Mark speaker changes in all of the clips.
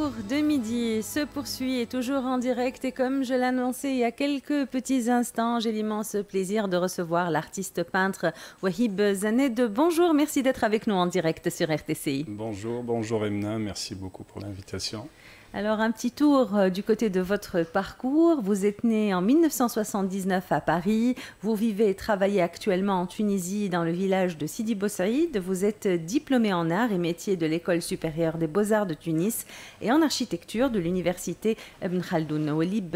Speaker 1: tour de midi se poursuit et toujours en direct. Et comme je l'annonçais il y a quelques petits instants, j'ai l'immense plaisir de recevoir l'artiste peintre Wahib Zaned. Bonjour, merci d'être avec nous en direct sur RTCI.
Speaker 2: Bonjour, bonjour Emna, merci beaucoup pour l'invitation.
Speaker 1: Alors, un petit tour du côté de votre parcours. Vous êtes né en 1979 à Paris. Vous vivez et travaillez actuellement en Tunisie, dans le village de Sidi Bou Saïd. Vous êtes diplômé en arts et métiers de l'École supérieure des beaux-arts de Tunis et en architecture de l'Université Ibn Khaldoun. Wahib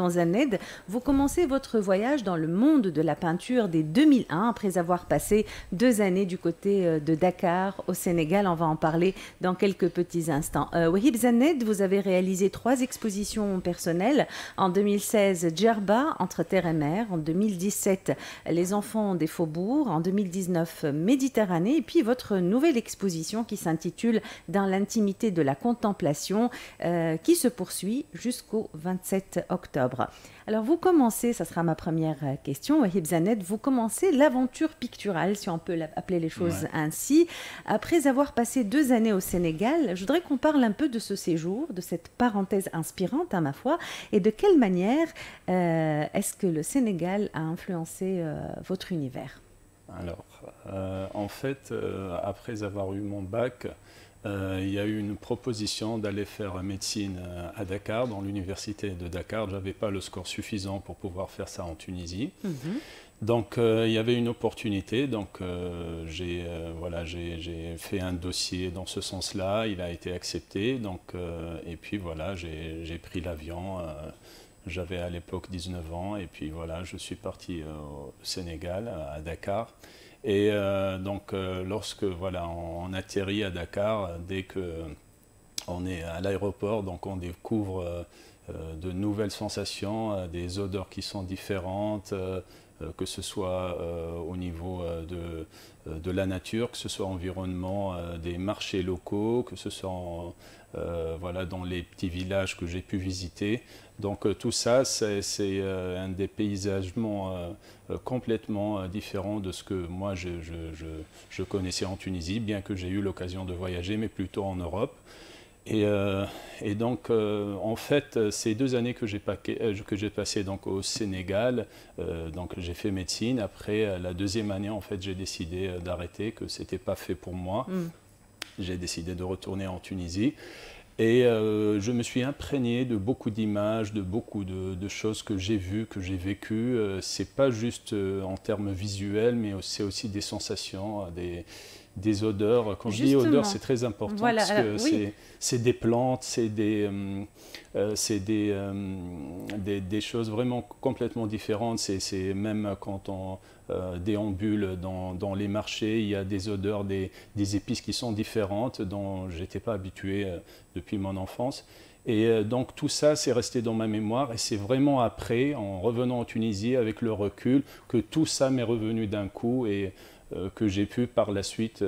Speaker 1: Zaned, vous commencez votre voyage dans le monde de la peinture dès 2001, après avoir passé 2 années du côté de Dakar, au Sénégal. On va en parler dans quelques petits instants. Wahib Zaned, vous avez réalisé 3 expositions personnelles. En 2016, Djerba, Entre terre et mer. En 2017, Les enfants des faubourgs. En 2019, Méditerranée. Et puis votre nouvelle exposition qui s'intitule Dans l'intimité de la contemplation, qui se poursuit jusqu'au 27 octobre. Alors vous commencez, ça sera ma première question, Wahib Zaned, vous commencez l'aventure picturale, si on peut appeler les choses ainsi. Après avoir passé 2 années au Sénégal, je voudrais qu'on parle un peu de ce séjour, de cette parenthèse inspirante à ma foi, et de quelle manière est-ce que le Sénégal a influencé votre univers?
Speaker 2: Alors, en fait, après avoir eu mon bac, il y a eu une proposition d'aller faire médecine à Dakar, dans l'université de Dakar. Je n'avais pas le score suffisant pour pouvoir faire ça en Tunisie. Donc il y avait une opportunité, donc j'ai fait un dossier dans ce sens-là, il a été accepté, donc, et puis voilà, j'ai pris l'avion, j'avais à l'époque 19 ans, et puis voilà, je suis parti au Sénégal, à Dakar. Et donc lorsque voilà, on atterrit à Dakar, dès qu'on est à l'aéroport, donc on découvre de nouvelles sensations, des odeurs qui sont différentes, que ce soit au niveau de la nature, que ce soit environnement des marchés locaux, que ce soit voilà, dans les petits villages que j'ai pu visiter. Donc tout ça, c'est un dépaysagement complètement différent de ce que moi je connaissais en Tunisie, bien que j'ai eu l'occasion de voyager, mais plutôt en Europe. Et donc, en fait, ces 2 années que j'ai passées donc, au Sénégal, donc j'ai fait médecine. Après, la 2e année, en fait, j'ai décidé d'arrêter, que ce n'était pas fait pour moi. J'ai décidé de retourner en Tunisie. Et je me suis imprégné de beaucoup d'images, de beaucoup de choses que j'ai vues, que j'ai vécues. C'est pas juste en termes visuels, mais c'est aussi des sensations, des odeurs. Quand je dis odeurs, c'est très important, voilà, parce que c'est des plantes, c'est des choses vraiment complètement différentes. C'est même quand on déambule dans les marchés, il y a des odeurs, des épices qui sont différentes, dont je n'étais pas habitué depuis mon enfance. Et donc tout ça, c'est resté dans ma mémoire, et c'est vraiment après, en revenant en Tunisie, avec le recul, que tout ça m'est revenu d'un coup, et que j'ai pu par la suite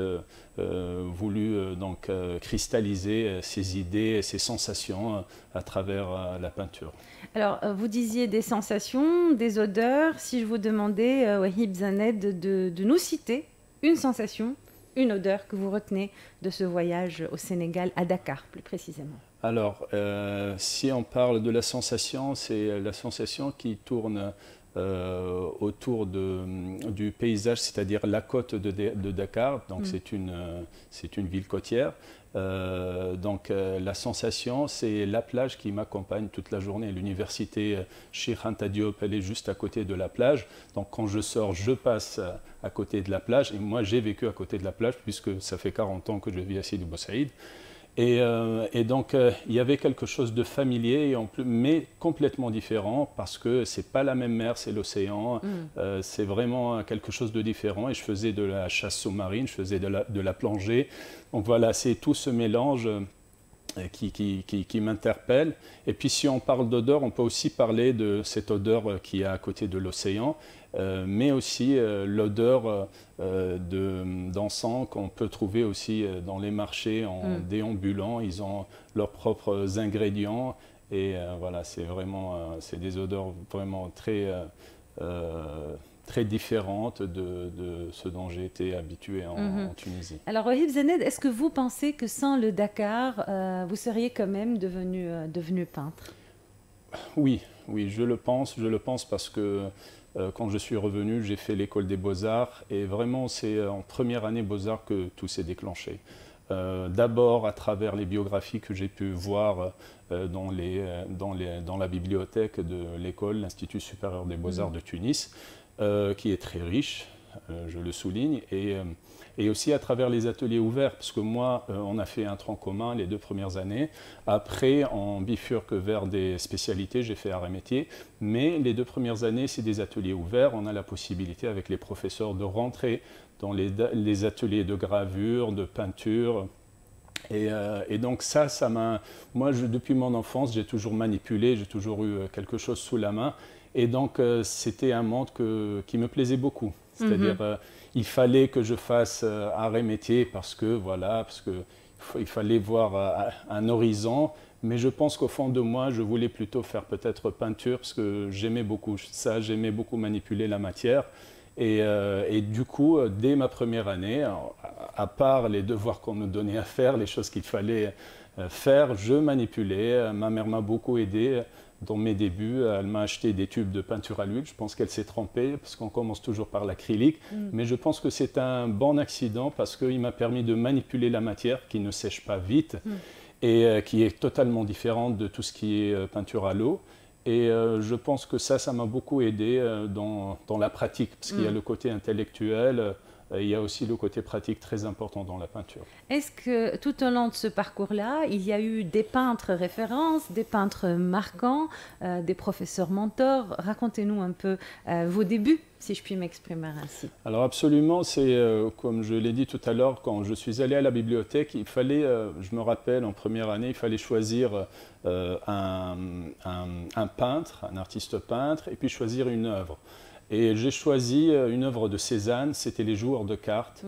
Speaker 2: donc cristalliser ces idées, ces sensations à travers la peinture.
Speaker 1: Alors, vous disiez des sensations, des odeurs. Si je vous demandais, Wahib Zaned, de nous citer une sensation, une odeur que vous retenez de ce voyage au Sénégal, à Dakar plus précisément.
Speaker 2: Alors, si on parle de la sensation, c'est la sensation qui tourne autour du paysage, c'est-à-dire la côte de Dakar. Donc c'est une ville côtière. Donc la sensation, c'est la plage qui m'accompagne toute la journée. L'université Cheikh Anta Diop, elle est juste à côté de la plage. Donc quand je sors, je passe à côté de la plage. Et moi, j'ai vécu à côté de la plage, puisque ça fait 40 ans que je vis à Sidi Bou Saïd. Et donc, il y avait quelque chose de familier, mais complètement différent, parce que ce n'est pas la même mer, c'est l'océan. C'est vraiment quelque chose de différent. Et je faisais de la chasse sous-marine, je faisais de la plongée. Donc voilà, c'est tout ce mélange qui m'interpelle. Et puis si on parle d'odeur, on peut aussi parler de cette odeur qui est à côté de l'océan, mais aussi l'odeur d'encens qu'on peut trouver aussi dans les marchés en déambulant. Ils ont leurs propres ingrédients, et voilà, c'est des odeurs vraiment très très différente de ce dont j'ai été habitué en Tunisie.
Speaker 1: Alors, Wahib Zened, est-ce que vous pensez que sans le Dakar, vous seriez quand même devenu peintre?
Speaker 2: Oui, oui, je le pense parce que quand je suis revenu, j'ai fait l'école des Beaux-Arts et vraiment c'est en première année Beaux-Arts que tout s'est déclenché. D'abord à travers les biographies que j'ai pu voir dans la bibliothèque de l'école, l'Institut supérieur des Beaux-Arts de Tunis, qui est très riche, je le souligne, et aussi à travers les ateliers ouverts, parce que moi, on a fait un tronc commun les 2 premières années. Après, on bifurque vers des spécialités, j'ai fait art et métier, mais les 2 premières années, c'est des ateliers ouverts. On a la possibilité avec les professeurs de rentrer dans les ateliers de gravure, de peinture. Et donc ça m'a... Moi, depuis mon enfance, j'ai toujours manipulé, j'ai toujours eu quelque chose sous la main. Et donc, c'était un monde qui me plaisait beaucoup. C'est-à-dire, il fallait que je fasse art et métier parce que il fallait voir un horizon. Mais je pense qu'au fond de moi, je voulais plutôt faire peut-être peinture parce que j'aimais beaucoup ça, j'aimais beaucoup manipuler la matière. Et du coup, dès ma première année, à part les devoirs qu'on nous donnait à faire, les choses qu'il fallait faire, je manipulais. Ma mère m'a beaucoup aidé dans mes débuts. Elle m'a acheté des tubes de peinture à l'huile. Je pense qu'elle s'est trompée parce qu'on commence toujours par l'acrylique. Mais je pense que c'est un bon accident parce qu'il m'a permis de manipuler la matière qui ne sèche pas vite et qui est totalement différente de tout ce qui est peinture à l'eau. Et je pense que ça m'a beaucoup aidé dans la pratique, parce qu'il y a le côté intellectuel, il y a aussi le côté pratique très important dans la peinture.
Speaker 1: Est-ce que tout au long de ce parcours-là, il y a eu des peintres références, des peintres marquants, des professeurs mentors? Racontez-nous un peu vos débuts, si je puis m'exprimer ainsi.
Speaker 2: Alors absolument, c'est comme je l'ai dit tout à l'heure, quand je suis allé à la bibliothèque, il fallait, je me rappelle, en première année, il fallait choisir un peintre, un artiste peintre, et puis choisir une œuvre. Et j'ai choisi une œuvre de Cézanne, c'était Les joueurs de cartes.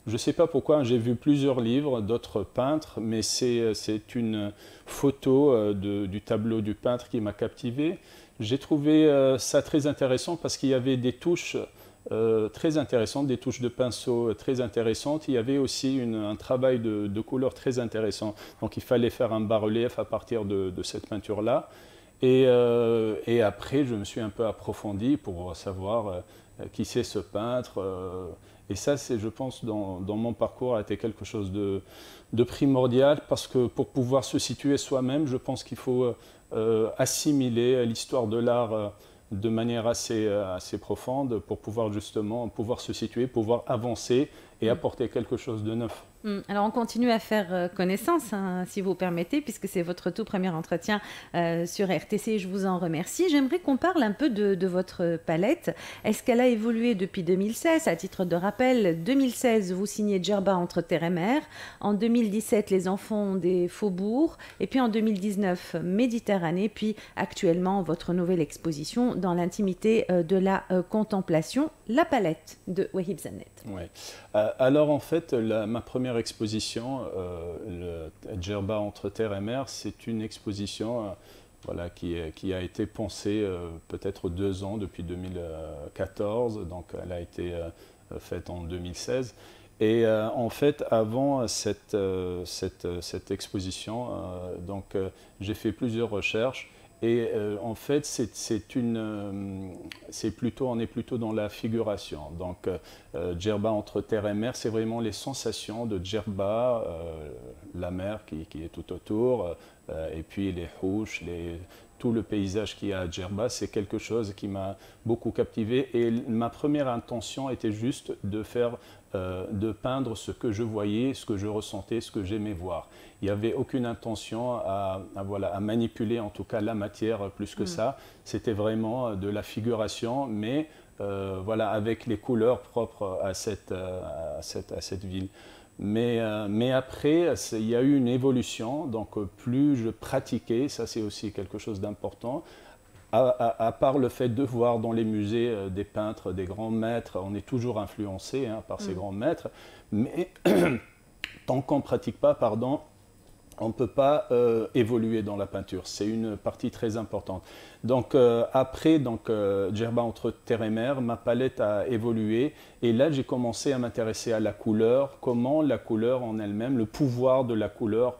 Speaker 2: Je ne sais pas pourquoi, j'ai vu plusieurs livres d'autres peintres, mais c'est une photo du tableau du peintre qui m'a captivé. J'ai trouvé ça très intéressant parce qu'il y avait des touches très intéressantes, des touches de pinceau très intéressantes. Il y avait aussi un travail de couleur très intéressant. Donc il fallait faire un bas-relief à partir de cette peinture-là. Et après, je me suis un peu approfondi pour savoir qui c'est ce peintre. Et ça, je pense, dans mon parcours, a été quelque chose de primordial parce que pour pouvoir se situer soi-même, je pense qu'il faut assimiler l'histoire de l'art de manière assez profonde pour pouvoir justement se situer, pouvoir avancer et apporter quelque chose de neuf.
Speaker 1: Alors on continue à faire connaissance, hein, si vous permettez, puisque c'est votre tout premier entretien sur RTC et je vous en remercie. J'aimerais qu'on parle un peu de votre palette. Est-ce qu'elle a évolué depuis 2016? À titre de rappel, 2016, vous signez Djerba entre terre et mer. En 2017, Les enfants des faubourgs. Et puis en 2019, Méditerranée. Puis actuellement, votre nouvelle exposition dans l'intimité de la contemplation, La palette de Wahib Zened.
Speaker 2: Ouais. Alors en fait, ma première exposition, le Djerba entre terre et mer, c'est une exposition voilà, qui a été pensée peut-être 2 ans depuis 2014, donc elle a été faite en 2016. Et en fait, avant cette exposition, donc j'ai fait plusieurs recherches. Et en fait, on est plutôt dans la figuration. Donc, Djerba entre terre et mer, c'est vraiment les sensations de Djerba, la mer qui est tout autour, et puis les houches, tout le paysage qu'il y a à Djerba, c'est quelque chose qui m'a beaucoup captivé. Et ma première intention était juste de peindre ce que je voyais, ce que je ressentais, ce que j'aimais voir. Il n'y avait aucune intention à manipuler en tout cas la matière plus que ça. C'était vraiment de la figuration, mais voilà, avec les couleurs propres à cette ville. Mais après, il y a eu une évolution, donc plus je pratiquais, ça c'est aussi quelque chose d'important. À part le fait de voir dans les musées des peintres, des grands maîtres, on est toujours influencé par ces grands maîtres, mais tant qu'on ne pratique pas, on ne peut pas évoluer dans la peinture. C'est une partie très importante. Donc après, Djerba entre terre et mer, ma palette a évolué et là j'ai commencé à m'intéresser à la couleur, comment la couleur en elle-même, le pouvoir de la couleur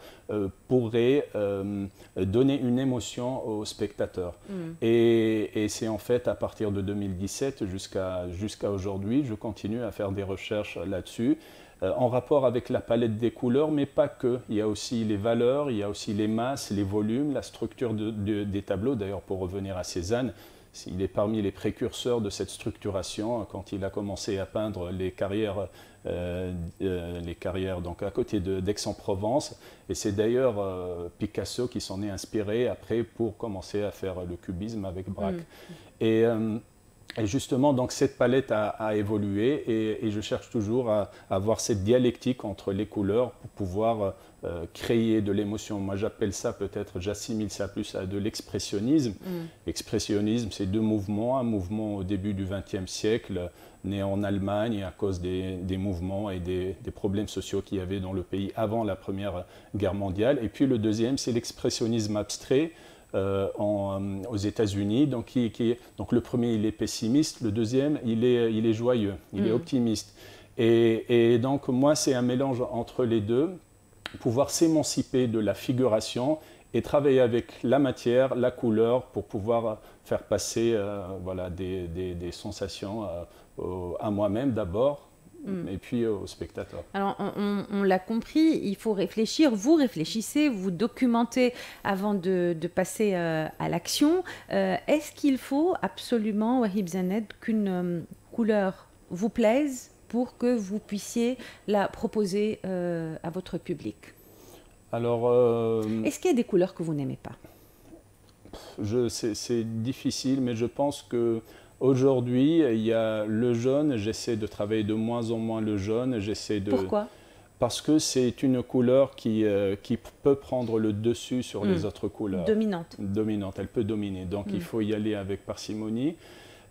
Speaker 2: pourrait donner une émotion au spectateur. Et c'est en fait à partir de 2017 jusqu'à aujourd'hui, je continue à faire des recherches là-dessus. En rapport avec la palette des couleurs, mais pas que. Il y a aussi les valeurs, il y a aussi les masses, les volumes, la structure des tableaux. D'ailleurs, pour revenir à Cézanne, il est parmi les précurseurs de cette structuration quand il a commencé à peindre les carrières donc à côté d'Aix-en-Provence. Et c'est d'ailleurs Picasso qui s'en est inspiré après pour commencer à faire le cubisme avec Braque. Et justement, donc, cette palette a évolué et je cherche toujours à avoir cette dialectique entre les couleurs pour pouvoir créer de l'émotion. Moi, j'appelle ça peut-être, j'assimile ça plus à de l'expressionnisme. L'expressionnisme, c'est deux mouvements. Un mouvement au début du XXe siècle, né en Allemagne à cause des mouvements et des problèmes sociaux qu'il y avait dans le pays avant la Première Guerre mondiale. Et puis le deuxième, c'est l'expressionnisme abstrait. Aux États-Unis. Donc le premier, il est pessimiste. Le deuxième, il est joyeux, il est optimiste. Et donc, moi, c'est un mélange entre les deux, pouvoir s'émanciper de la figuration et travailler avec la matière, la couleur, pour pouvoir faire passer voilà, des sensations à moi-même d'abord, et puis aux spectateurs.
Speaker 1: Alors, on l'a compris, il faut réfléchir. Vous réfléchissez, vous documentez avant de passer à l'action. Est-ce qu'il faut absolument, Wahib Zaned, qu'une couleur vous plaise pour que vous puissiez la proposer à votre public?
Speaker 2: Alors,
Speaker 1: est-ce qu'il y a des couleurs que vous n'aimez pas?
Speaker 2: C'est difficile, mais je pense que aujourd'hui, il y a le jaune, j'essaie de travailler de moins en moins le jaune.
Speaker 1: Pourquoi?
Speaker 2: Parce que c'est une couleur qui peut prendre le dessus sur les autres couleurs.
Speaker 1: Dominante.
Speaker 2: Dominante, elle peut dominer. Donc il faut y aller avec parcimonie.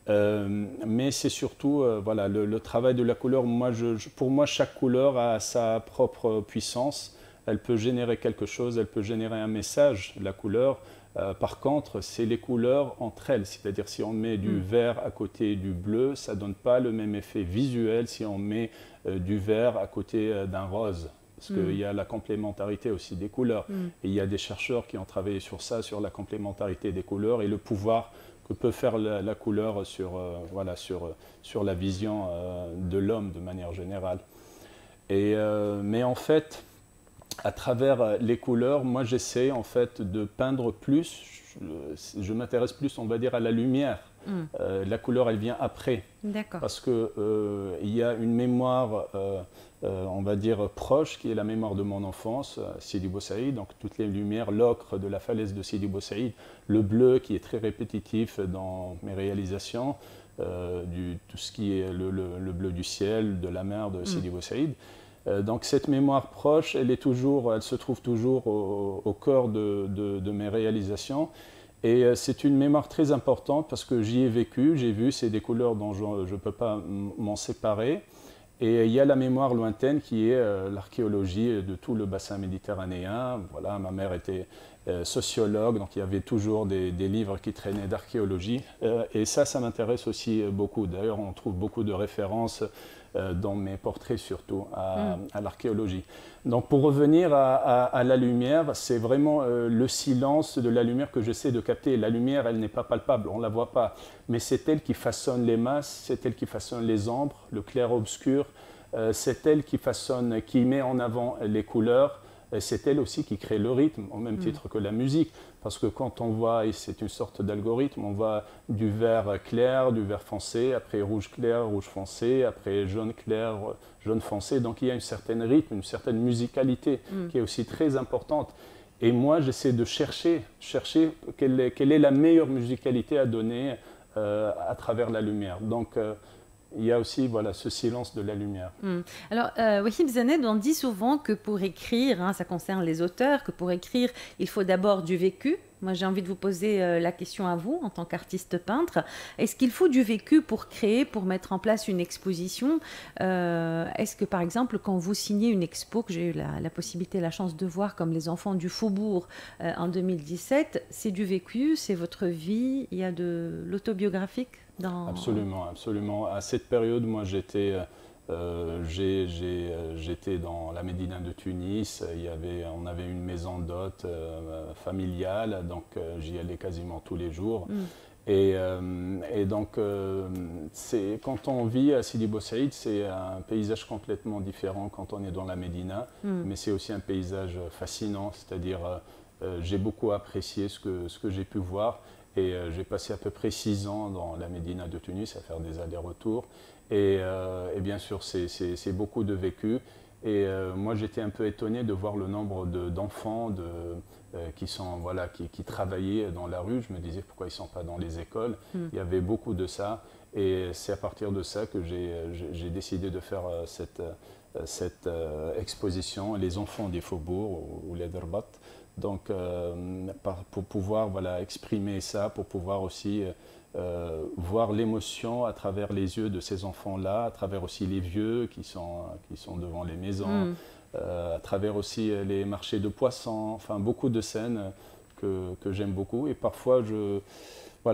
Speaker 2: Mais c'est surtout voilà, le travail de la couleur. Pour moi, chaque couleur a sa propre puissance. Elle peut générer quelque chose, elle peut générer un message, la couleur. Par contre, c'est les couleurs entre elles. C'est-à-dire, si on met du vert à côté du bleu, ça ne donne pas le même effet visuel si on met du vert à côté d'un rose. Parce qu'il y a la complémentarité aussi des couleurs. Et il y a des chercheurs qui ont travaillé sur ça, sur la complémentarité des couleurs et le pouvoir que peut faire la couleur voilà, sur la vision de l'homme de manière générale. Mais en fait, à travers les couleurs, moi j'essaie en fait de peindre plus, je m'intéresse plus, on va dire, à la lumière. La couleur, elle vient après.
Speaker 1: D'accord.
Speaker 2: Parce qu'il y a une mémoire, on va dire, proche, qui est la mémoire de mon enfance, Sidi Bou Saïd, donc toutes les lumières, l'ocre de la falaise de Sidi Bou Saïd, le bleu qui est très répétitif dans mes réalisations, tout ce qui est le bleu du ciel, de la mer de Sidi Bou Saïd. Donc cette mémoire proche, elle se trouve toujours au cœur de mes réalisations. Et c'est une mémoire très importante parce que j'y ai vécu, j'ai vu, c'est des couleurs dont je ne peux pas m'en séparer. Et il y a la mémoire lointaine qui est l'archéologie de tout le bassin méditerranéen. Voilà, ma mère était sociologue, donc il y avait toujours des livres qui traînaient d'archéologie. Et ça m'intéresse aussi beaucoup. D'ailleurs, on trouve beaucoup de références dans mes portraits surtout à l'archéologie. Donc pour revenir à la lumière, c'est vraiment le silence de la lumière que j'essaie de capter. La lumière, elle n'est pas palpable, on ne la voit pas, mais c'est elle qui façonne les masses, c'est elle qui façonne les ombres, le clair-obscur, c'est elle qui met en avant les couleurs. C'est elle aussi qui crée le rythme, au même titre que la musique. Parce que quand on voit, et c'est une sorte d'algorithme, on voit du vert clair, du vert foncé, après rouge clair, rouge foncé, après jaune clair, jaune foncé. Donc il y a un certain rythme, une certaine musicalité qui est aussi très importante. Et moi, j'essaie de chercher quelle est la meilleure musicalité à donner à travers la lumière. Donc, il y a aussi voilà, ce silence de la lumière.
Speaker 1: Alors, Wahib Zaned, on dit souvent que pour écrire, ça concerne les auteurs, que pour écrire, il faut d'abord du vécu, Moi, j'ai envie de vous poser la question à vous, en tant qu'artiste peintre. Est-ce qu'il faut du vécu pour créer, pour mettre en place une exposition? Est-ce que, par exemple, quand vous signez une expo, que j'ai eu la possibilité, la chance de voir, comme Les Enfants du Faubourg en 2017, c'est du vécu, c'est votre vie, il y a de l'autobiographique dans...
Speaker 2: Absolument, absolument. À cette période, moi, j'étais dans la Médina de Tunis. On avait une maison d'hôtes familiale, donc j'y allais quasiment tous les jours. Et donc, quand on vit à Sidi Bou Saïd, c'est un paysage complètement différent quand on est dans la Médina, mais c'est aussi un paysage fascinant, c'est-à-dire j'ai beaucoup apprécié ce que j'ai pu voir. Et j'ai passé à peu près 6 ans dans la Médina de Tunis à faire des allers-retours. Et bien sûr, c'est beaucoup de vécu. Et moi, j'étais un peu étonné de voir le nombre d'enfants qui travaillaient dans la rue. Je me disais pourquoi ils ne sont pas dans les écoles. Il y avait beaucoup de ça. Et c'est à partir de ça que j'ai décidé de faire cette exposition, Les enfants des faubourgs, ou les Derbat. Donc, pour pouvoir exprimer ça, pour pouvoir aussi voir l'émotion à travers les yeux de ces enfants-là, à travers aussi les vieux qui sont devant les maisons, à travers aussi les marchés de poissons, enfin beaucoup de scènes que j'aime beaucoup. Et parfois,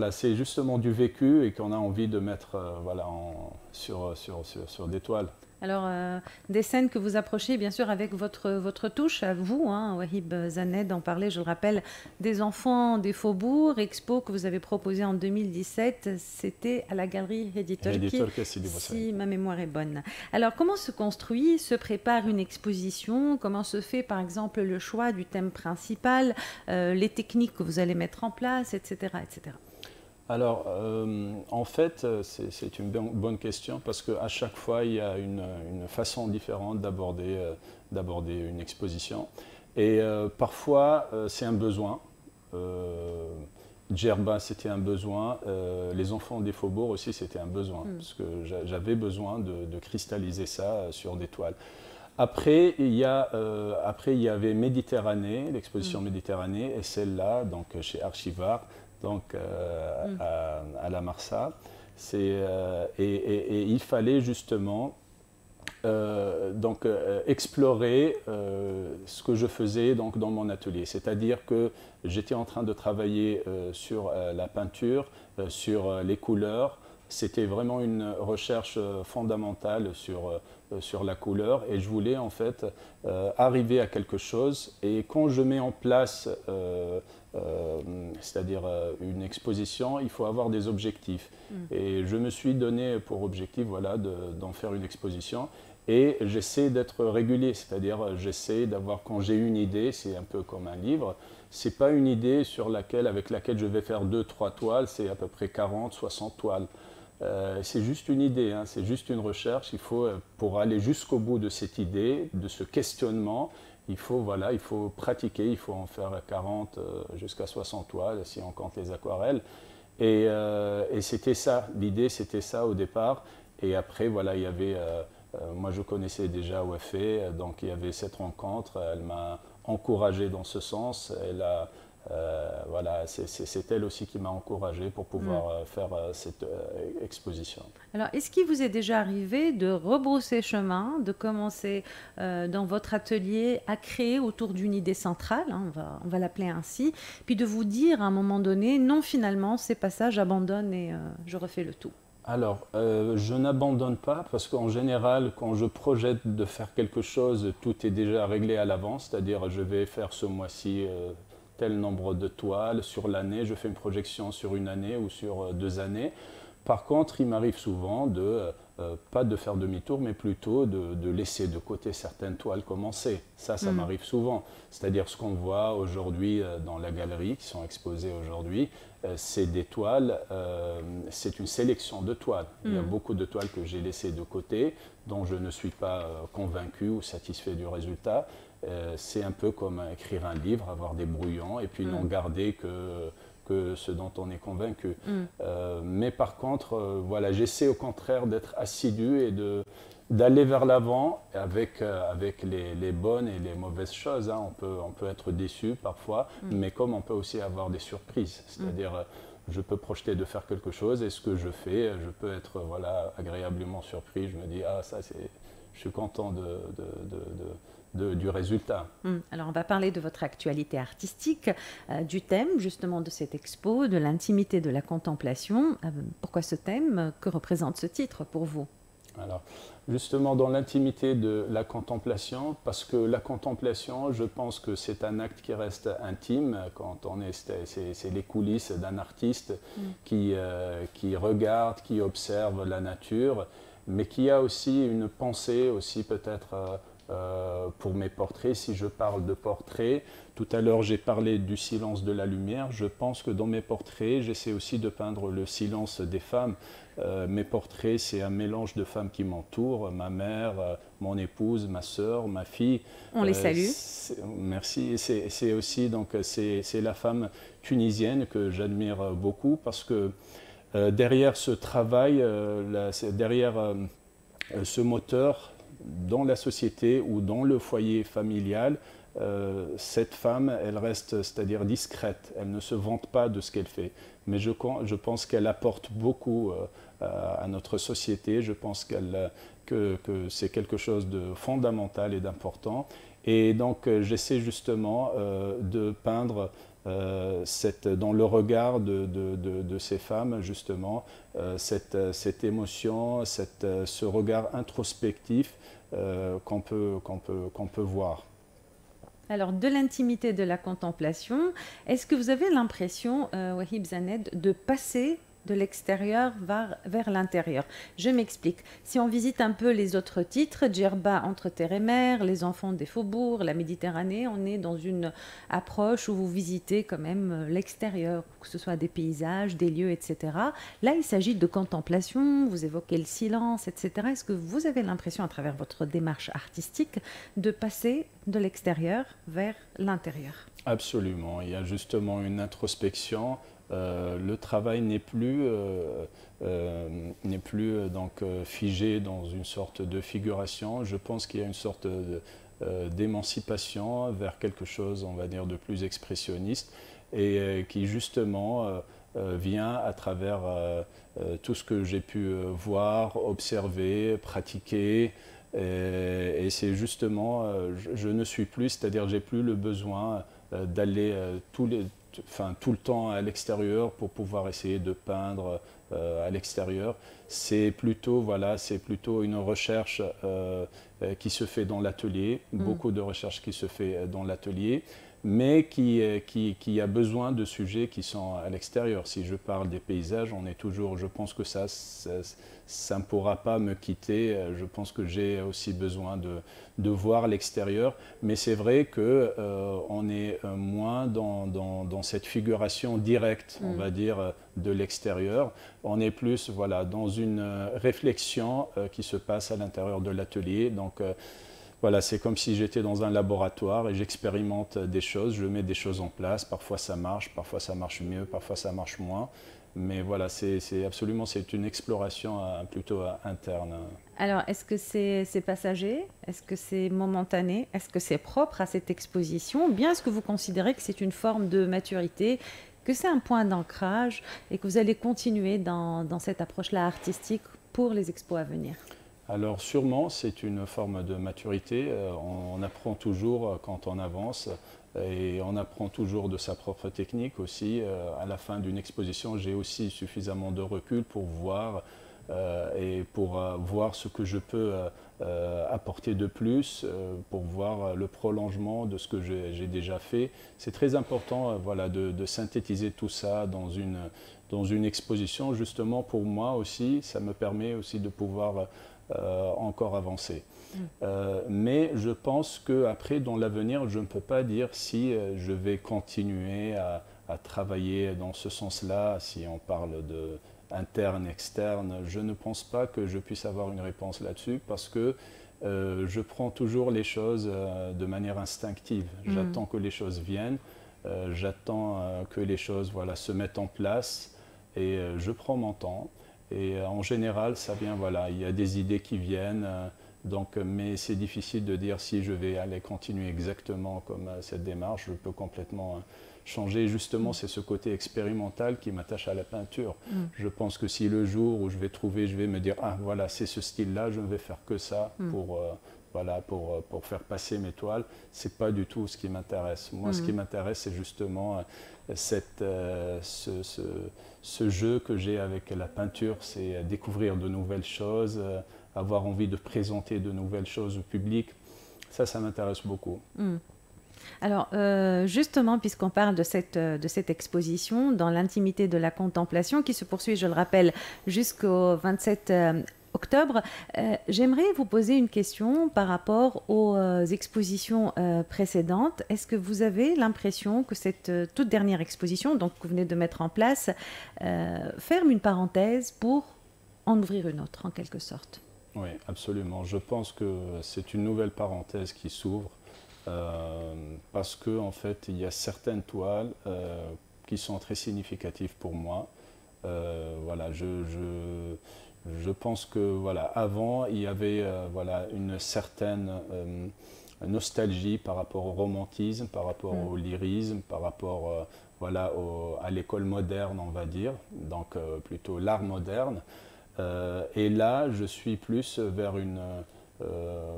Speaker 2: c'est justement du vécu et qu'on a envie de mettre sur des toiles.
Speaker 1: Alors, des scènes que vous approchez, bien sûr, avec votre touche, à vous, hein, Wahib Zaned en parlait, je le rappelle, des enfants des faubourgs, expo que vous avez proposé en 2017, c'était à la galerie Hedi Turki, si ma mémoire est bonne. Alors, comment se construit, se prépare une exposition? Comment se fait, par exemple, le choix du thème principal, les techniques que vous allez mettre en place, etc., etc.
Speaker 2: Alors, en fait, c'est une bonne question parce qu'à chaque fois, il y a une façon différente d'aborder une exposition. Et parfois, c'est un besoin. Djerba, c'était un besoin. Les enfants des faubourgs aussi, c'était un besoin. Parce que j'avais besoin de cristalliser ça sur des toiles. Après, il y avait Méditerranée, l'exposition Méditerranée, et celle-là, donc chez Archivart, donc à la Marsa. Et il fallait justement explorer ce que je faisais donc, dans mon atelier. C'est-à-dire que j'étais en train de travailler sur la peinture, sur les couleurs. C'était vraiment une recherche fondamentale sur la couleur et je voulais en fait arriver à quelque chose. Et quand je mets en place c'est-à-dire une exposition, il faut avoir des objectifs. Et je me suis donné pour objectif d'en faire une exposition. Et j'essaie d'être régulier, c'est-à-dire j'essaie d'avoir, quand j'ai une idée, c'est un peu comme un livre, c'est pas une idée avec laquelle je vais faire 2-3 toiles, c'est à peu près 40-60 toiles. C'est juste une idée, hein, c'est juste une recherche. Il faut, pour aller jusqu'au bout de cette idée, de ce questionnement, il faut pratiquer, il faut en faire 40 jusqu'à 60 toiles si on compte les aquarelles. Et c'était ça, l'idée c'était ça au départ. Et après, il y avait, moi je connaissais déjà Wafé, donc il y avait cette rencontre, elle m'a encouragé dans ce sens. C'est elle aussi qui m'a encouragé pour pouvoir faire cette exposition.
Speaker 1: Alors, est-ce qu'il vous est déjà arrivé de rebrousser chemin, de commencer dans votre atelier à créer autour d'une idée centrale, hein, on va l'appeler ainsi, puis de vous dire à un moment donné, non finalement, c'est pas ça, j'abandonne et je refais le tout?
Speaker 2: Alors, je n'abandonne pas parce qu'en général, quand je projette de faire quelque chose, tout est déjà réglé à l'avance, c'est-à-dire je vais faire ce mois-ci tel nombre de toiles sur l'année, je fais une projection sur une année ou sur 2 années. Par contre, il m'arrive souvent pas de faire demi-tour, mais plutôt de laisser de côté certaines toiles commencer. Ça m'arrive souvent. C'est-à-dire ce qu'on voit aujourd'hui dans la galerie, qui sont exposées aujourd'hui, c'est des toiles, c'est une sélection de toiles. Il y a beaucoup de toiles que j'ai laissées de côté, dont je ne suis pas convaincu ou satisfait du résultat. C'est un peu comme écrire un livre, avoir des brouillons, et puis n'en garder que ce dont on est convaincu. Mais par contre, voilà, j'essaie au contraire d'être assidu et d'aller vers l'avant avec les bonnes et les mauvaises choses. Hein. On peut être déçu parfois, mais comme on peut aussi avoir des surprises. C'est-à-dire, je peux projeter de faire quelque chose et ce que je fais, je peux être voilà, agréablement surpris. Je me dis, ah ça c'est... Je suis content du résultat.
Speaker 1: Alors, on va parler de votre actualité artistique, du thème justement de cette expo, de l'intimité de la contemplation. Pourquoi ce thème? Que représente ce titre pour vous?
Speaker 2: Alors, justement, dans l'intimité de la contemplation, parce que la contemplation, je pense que c'est un acte qui reste intime. Quand on c'est les coulisses d'un artiste qui regarde, qui observe la nature, mais qui a aussi une pensée, aussi peut-être pour mes portraits. Si je parle de portraits, tout à l'heure j'ai parlé du silence de la lumière. Je pense que dans mes portraits, j'essaie aussi de peindre le silence des femmes. Mes portraits, c'est un mélange de femmes qui m'entourent, ma mère, mon épouse, ma sœur, ma fille.
Speaker 1: On les salue.
Speaker 2: Merci. C'est aussi donc c'est la femme tunisienne que j'admire beaucoup parce que derrière ce travail, derrière ce moteur dans la société ou dans le foyer familial, cette femme, elle reste, c'est-à-dire discrète. Elle ne se vante pas de ce qu'elle fait. Mais je pense qu'elle apporte beaucoup à notre société. Je pense que c'est quelque chose de fondamental et d'important. Et donc, j'essaie justement de peindre dans le regard de ces femmes, justement, cette émotion, ce regard introspectif qu'on peut voir.
Speaker 1: Alors, de l'intimité de la contemplation, est-ce que vous avez l'impression, Wahib Zaned, de passer de l'extérieur vers l'intérieur? Je m'explique. Si on visite un peu les autres titres, Djerba entre terre et mer, les enfants des faubourgs, la Méditerranée, on est dans une approche où vous visitez quand même l'extérieur, que ce soit des paysages, des lieux, etc. Là, il s'agit de contemplation, vous évoquez le silence, etc. Est-ce que vous avez l'impression, à travers votre démarche artistique, de passer de l'extérieur vers l'intérieur?
Speaker 2: Absolument. Il y a justement une introspection. Le travail n'est plus donc figé dans une sorte de figuration. Je pense qu'il y a une sorte d'émancipation vers quelque chose, on va dire, de plus expressionniste et qui justement vient à travers tout ce que j'ai pu voir, observer, pratiquer. Et c'est justement, je ne suis plus, c'est-à-dire j'ai plus le besoin d'aller tout le temps à l'extérieur pour pouvoir essayer de peindre à l'extérieur. C'est plutôt une recherche qui se fait dans l'atelier, beaucoup de recherche qui se fait dans l'atelier, mais qui a besoin de sujets qui sont à l'extérieur. Si je parle des paysages, je pense que ça ne pourra pas me quitter. Je pense que j'ai aussi besoin de voir l'extérieur. Mais c'est vrai qu'on est moins dans cette figuration directe, on va dire, de l'extérieur. On est plus dans une réflexion qui se passe à l'intérieur de l'atelier. Donc, voilà, c'est comme si j'étais dans un laboratoire et j'expérimente des choses, je mets des choses en place. Parfois ça marche mieux, parfois ça marche moins. Mais voilà, c'est une exploration plutôt interne.
Speaker 1: Alors, est-ce que c'est passager? Est-ce que c'est momentané? Est-ce que c'est propre à cette exposition? Ou bien est-ce que vous considérez que c'est une forme de maturité, que c'est un point d'ancrage et que vous allez continuer dans cette approche-là artistique pour les expos à venir?
Speaker 2: Alors sûrement, c'est une forme de maturité. On apprend toujours quand on avance et on apprend toujours de sa propre technique aussi. À la fin d'une exposition, j'ai aussi suffisamment de recul pour voir et pour voir ce que je peux apporter de plus, pour voir le prolongement de ce que j'ai déjà fait. C'est très important de synthétiser tout ça dans une exposition. Justement, pour moi aussi, ça me permet aussi de pouvoir encore avancer. Mais je pense qu'après, dans l'avenir, je ne peux pas dire si je vais continuer à travailler dans ce sens-là, si on parle de interne, externe. Je ne pense pas que je puisse avoir une réponse là-dessus parce que je prends toujours les choses de manière instinctive. J'attends que les choses viennent. J'attends que les choses voilà, se mettent en place et je prends mon temps. Et en général, ça vient, voilà, il y a des idées qui viennent. Mais c'est difficile de dire si je vais aller continuer exactement comme cette démarche. Je peux complètement changer. Justement, c'est ce côté expérimental qui m'attache à la peinture. Je pense que si le jour où je vais me dire, ah voilà, c'est ce style-là, je ne vais faire que ça pour faire passer mes toiles, c'est pas du tout ce qui m'intéresse. Moi, ce qui m'intéresse, c'est justement ce jeu que j'ai avec la peinture, c'est découvrir de nouvelles choses, avoir envie de présenter de nouvelles choses au public. Ça m'intéresse beaucoup.
Speaker 1: Alors, justement, puisqu'on parle de cette exposition dans l'intimité de la contemplation qui se poursuit, je le rappelle, jusqu'au 27 octobre, j'aimerais vous poser une question par rapport aux expositions précédentes. Est-ce que vous avez l'impression que cette toute dernière exposition, donc que vous venez de mettre en place, ferme une parenthèse pour en ouvrir une autre, en quelque sorte?
Speaker 2: Oui, absolument. Je pense que c'est une nouvelle parenthèse qui s'ouvre parce que en fait, il y a certaines toiles qui sont très significatives pour moi. Voilà, je pense que voilà, avant, il y avait voilà, une certaine nostalgie par rapport au romantisme, par rapport au lyrisme, par rapport voilà, à l'école moderne, on va dire, donc plutôt l'art moderne. Et là, je suis plus vers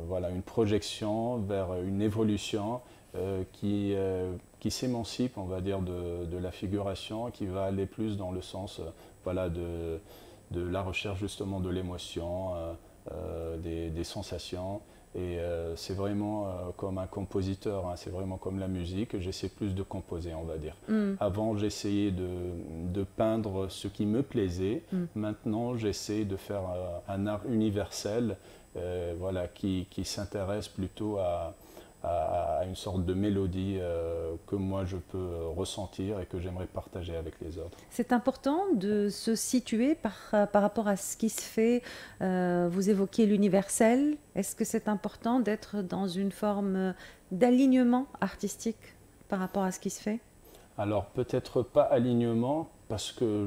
Speaker 2: voilà, une projection, vers une évolution qui s'émancipe, on va dire, de la figuration, qui va aller plus dans le sens voilà, de la recherche justement de l'émotion, des sensations. Et c'est vraiment comme un compositeur, hein, c'est vraiment comme la musique, j'essaie plus de composer, on va dire. Avant, j'essayais de peindre ce qui me plaisait. Maintenant, j'essaie de faire un art universel voilà, qui s'intéresse plutôt à une sorte de mélodie que moi je peux ressentir et que j'aimerais partager avec les autres.
Speaker 1: C'est important de se situer par rapport à ce qui se fait. Vous évoquez l'universel. Est-ce que c'est important d'être dans une forme d'alignement artistique par rapport à ce qui se fait?
Speaker 2: Alors peut-être pas alignement parce que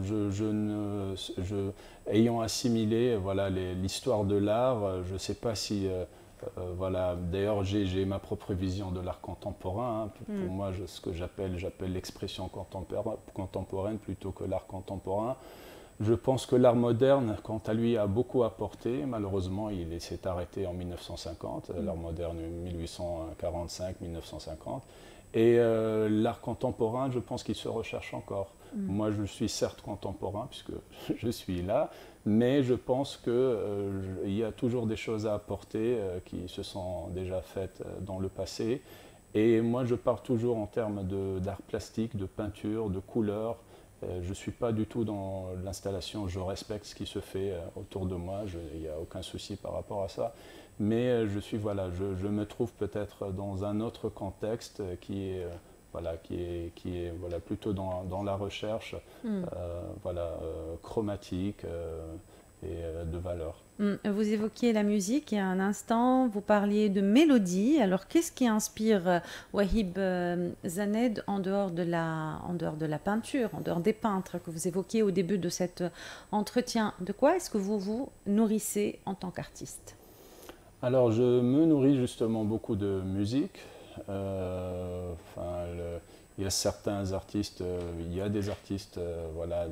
Speaker 2: ayant assimilé voilà, l'histoire de l'art, je ne sais pas si voilà, d'ailleurs j'ai ma propre vision de l'art contemporain. Hein. Pour moi, ce que j'appelle l'expression contemporaine plutôt que l'art contemporain. Je pense que l'art moderne, quant à lui, a beaucoup apporté. Malheureusement, il s'est arrêté en 1950, l'art moderne 1845-1950. Et l'art contemporain, je pense qu'il se recherche encore. Moi, je suis certes contemporain, puisque je suis là, mais je pense qu'il y a toujours des choses à apporter qui se sont déjà faites dans le passé. Et moi, je pars toujours en termes d'art plastique, de peinture, de couleurs. Je ne suis pas du tout dans l'installation, je respecte ce qui se fait autour de moi, il n'y a aucun souci par rapport à ça. Mais voilà, je me trouve peut-être dans un autre contexte qui est voilà, voilà, plutôt dans la recherche voilà, chromatique et de valeur.
Speaker 1: Vous évoquiez la musique il y a un instant, vous parliez de mélodie. Alors qu'est-ce qui inspire Wahib Zaned en dehors de la peinture, en dehors des peintres que vous évoquiez au début de cet entretien? De quoi est-ce que vous vous nourrissez en tant qu'artiste?
Speaker 2: Alors je me nourris justement beaucoup de musique. Il y a certains artistes, il y a des artistes voilà,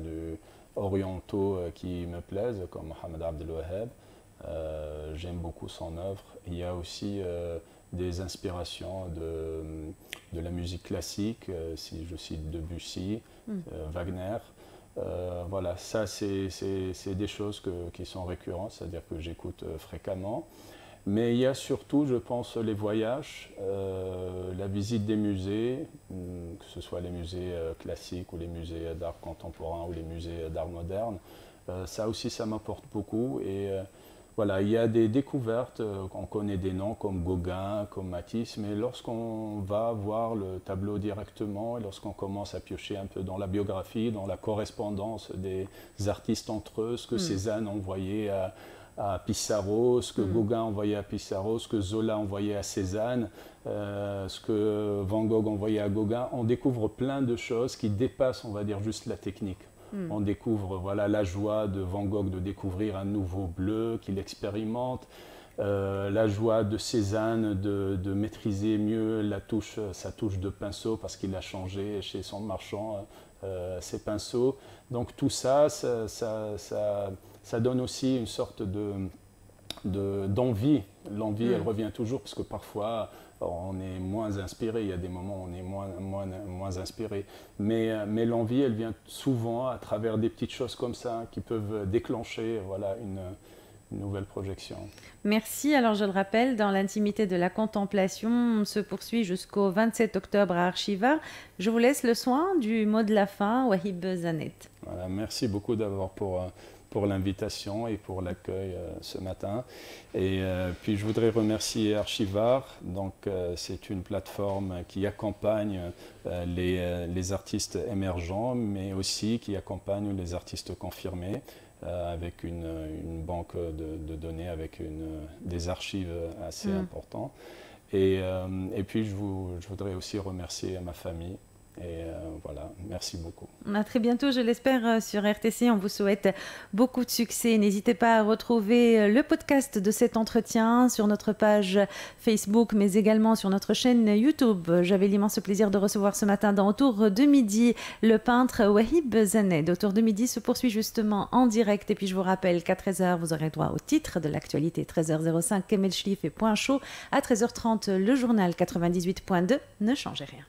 Speaker 2: orientaux qui me plaisent, comme Mohamed Abdel Wahab. J'aime beaucoup son œuvre. Il y a aussi des inspirations de la musique classique, si je cite Debussy, Wagner. Voilà, ça c'est des choses qui sont récurrentes, c'est-à-dire que j'écoute fréquemment. Mais il y a surtout, je pense, les voyages, la visite des musées, que ce soit les musées classiques ou les musées d'art contemporain ou les musées d'art moderne. Ça aussi, ça m'apporte beaucoup. Et voilà, il y a des découvertes, on connaît des noms comme Gauguin, comme Matisse, mais lorsqu'on va voir le tableau directement, et lorsqu'on commence à piocher un peu dans la biographie, dans la correspondance des artistes entre eux, ce que Cézanne envoyait à Pissarro, ce que Gauguin envoyait à Pissarro, ce que Zola envoyait à Cézanne, ce que Van Gogh envoyait à Gauguin. On découvre plein de choses qui dépassent, on va dire, juste la technique. On découvre voilà, la joie de Van Gogh de découvrir un nouveau bleu qu'il expérimente, la joie de Cézanne de maîtriser mieux sa touche de pinceau parce qu'il a changé chez son marchand ses pinceaux. Donc tout ça, ça donne aussi une sorte d'envie. L'envie, elle revient toujours parce que parfois on est moins inspiré, il y a des moments où on est moins inspiré. Mais l'envie, elle vient souvent à travers des petites choses comme ça qui peuvent déclencher voilà, une nouvelle projection.
Speaker 1: Merci. Alors, je le rappelle, dans l'intimité de la contemplation, on se poursuit jusqu'au 27 octobre à Archivar. Je vous laisse le soin du mot de la fin, Wahib Zanet.
Speaker 2: Voilà, merci beaucoup d'abord pour l'invitation et pour l'accueil ce matin. Et puis, je voudrais remercier Archivar. Donc, c'est une plateforme qui accompagne les artistes émergents, mais aussi qui accompagne les artistes confirmés. Avec une banque de données, avec des archives assez importantes. Et puis, je voudrais aussi remercier ma famille. Et voilà, merci beaucoup.
Speaker 1: À très bientôt, je l'espère, sur RTC. On vous souhaite beaucoup de succès. N'hésitez pas à retrouver le podcast de cet entretien sur notre page Facebook, mais également sur notre chaîne YouTube. J'avais l'immense plaisir de recevoir ce matin dans Autour de midi le peintre Wahib Zaned. Autour de midi se poursuit justement en direct. Et puis je vous rappelle qu'à 13h, vous aurez droit au titre de l'actualité. 13h05, Kemel Schliff et Point Chaud. À 13h30, le journal 98.2. Ne changez rien.